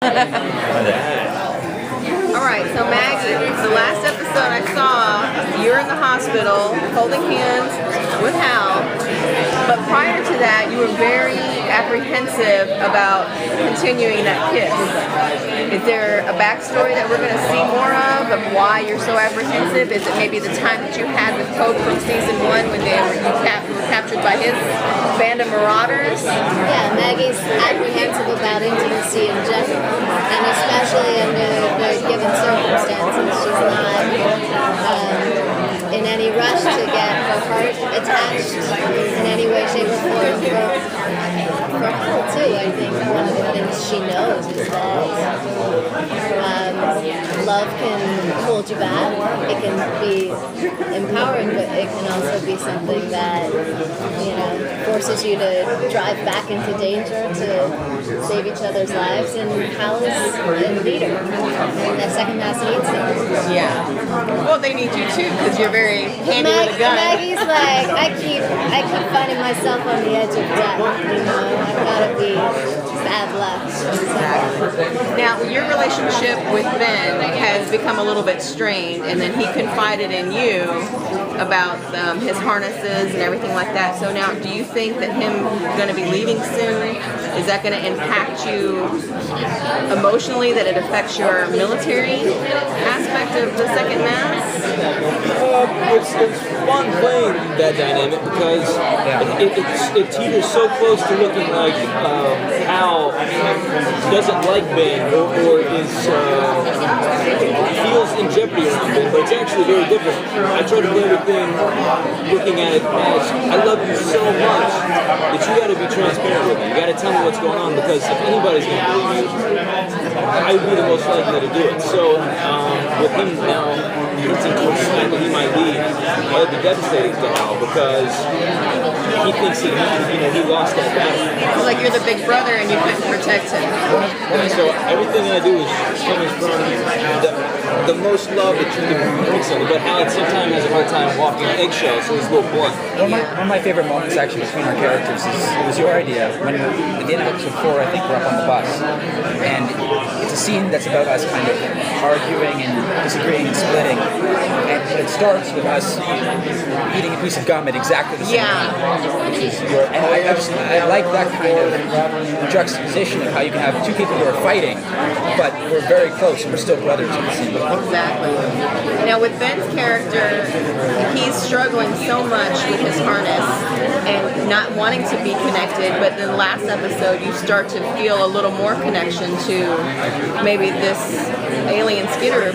All right, so Maggie, the last episode I saw, you're in the hospital holding hands with Hal, but prior to that, you were very apprehensive about continuing that kiss. Is there a backstory that we're going to see more of why you're so apprehensive? Is it maybe the time that you had with Pope from season 1 when you were captured by his band of marauders? Yeah, Maggie's apprehensive about intimacy in general, and especially under the given circumstances. She's not in any rush to get her heart attached in any way, shape, or form. For Hal too, I think one of the things she knows is that love can hold you back. It can be empowering, but it can also be something that forces you to drive back into danger to save each other's lives. And Hal is a leader, and that second mass needs him. Yeah. Well, they need you too because you're very handy with a gun. Maggie's like, I keep finding myself on the edge of death. I've got to be bad luck. Now, your relationship with Ben has become a little bit strained, and then he confided in you about his harnesses and everything like that. So now, do you think that him going to be leaving soon, is that going to impact you emotionally, that it affects your military aspect of the second mass? It's fun playing that dynamic because it teeters so close to looking like Hal doesn't like Ben or is feels in jeopardy around Ben, but it's actually very different. I try to play everything looking at it as I love you so much that you got to be transparent with me. You got to tell me what's going on because if anybody's going to believe you, I would be the most likely to do it. So with him now hinting towards the fact that he might leave, I would be devastating to Hal because he thinks that he lost that battle. It's like you're the big brother and you couldn't protect him. So everything I do is coming from the most love that you can bring something. But Hal at the same time has a hard time walking on eggshells, so he's a little blunt. One of my favorite moments actually between our characters is it was your idea when at the end of episode 4 I think we're up on the bus and it's a scene that's about us kind of arguing and disagreeing and splitting, and it starts with us eating a piece of gum at exactly the same time. And I like that kind of juxtaposition of how you can have two people who are fighting but we're very close and we're still brothers in the same way. Exactly. Now with Ben's character, he's struggling so much with his harness and not wanting to be connected, but then last episode you start to feel a little more connection to maybe this alien Skidder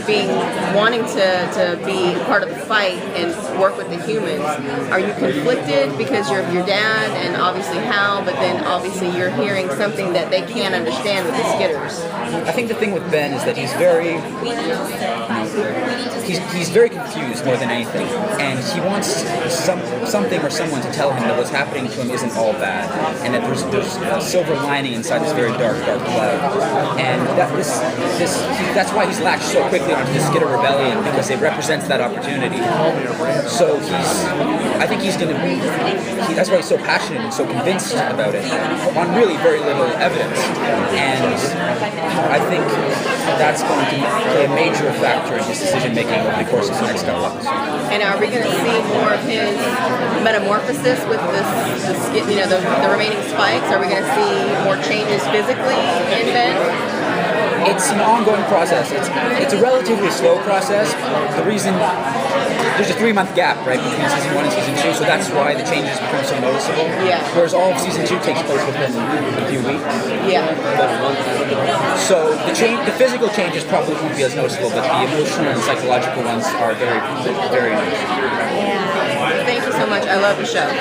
wanting to be part of the fight and work with the humans. Are you conflicted because you're your dad and obviously Hal, but then obviously you're hearing something that they can't understand with the Skidders? I think the thing with Ben is that he's very confused more than anything, and he wants something or someone to tell him that what's happening to him isn't all bad, and that there's a silver lining inside this very dark cloud, and that's why he's latched so quickly onto the Skidder Rebellion, because it represents that opportunity. So I think he's going to be. That's why he's so passionate and so convinced about it, on really very little evidence, and I think that's going to play a major factor in his decision making over the course of the next couple episodes. And are we going to see more of his metamorphosis with the remaining spikes? Are we going to see more changes physically in Ben? It's an ongoing process. It's a relatively slow process. The reason there's a 3-month gap, right, between season 1 and season 2, so that's why the changes become so noticeable. Yeah. Whereas all of season 2 takes place within a few weeks. Yeah. So the physical changes probably won't be as noticeable, but the emotional and psychological ones are very, very noticeable. Thank you so much. I love the show. Oh,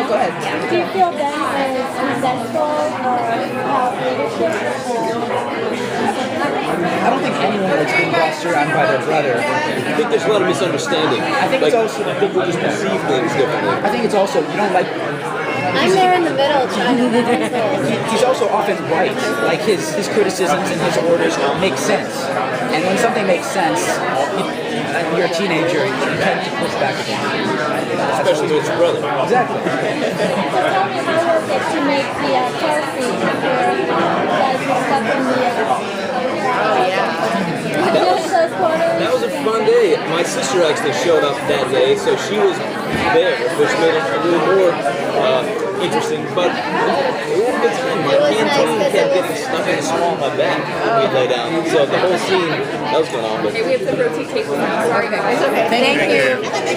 go ahead. Do you feel Ben is resentful of leadership? I don't think anyone likes being bossed around by their brother. I think there's a lot of misunderstanding. I think we just perceive things differently. I think it's also, you don't like... I'm there in the middle trying to be He's also often right. Like his criticisms and his orders make sense. And when something makes sense, you're a teenager, you tend to push back against it. Especially with your brother. Exactly. So tell me, how was it to make the trophy for my sister actually showed up that day, so she was there, which made it a little more interesting. But we had a good time. My hand kept getting stuck in the small of my back when we lay down. So the whole scene, that was going on. But We have to rotate tables now. Sorry, guys. It's okay. Thank you.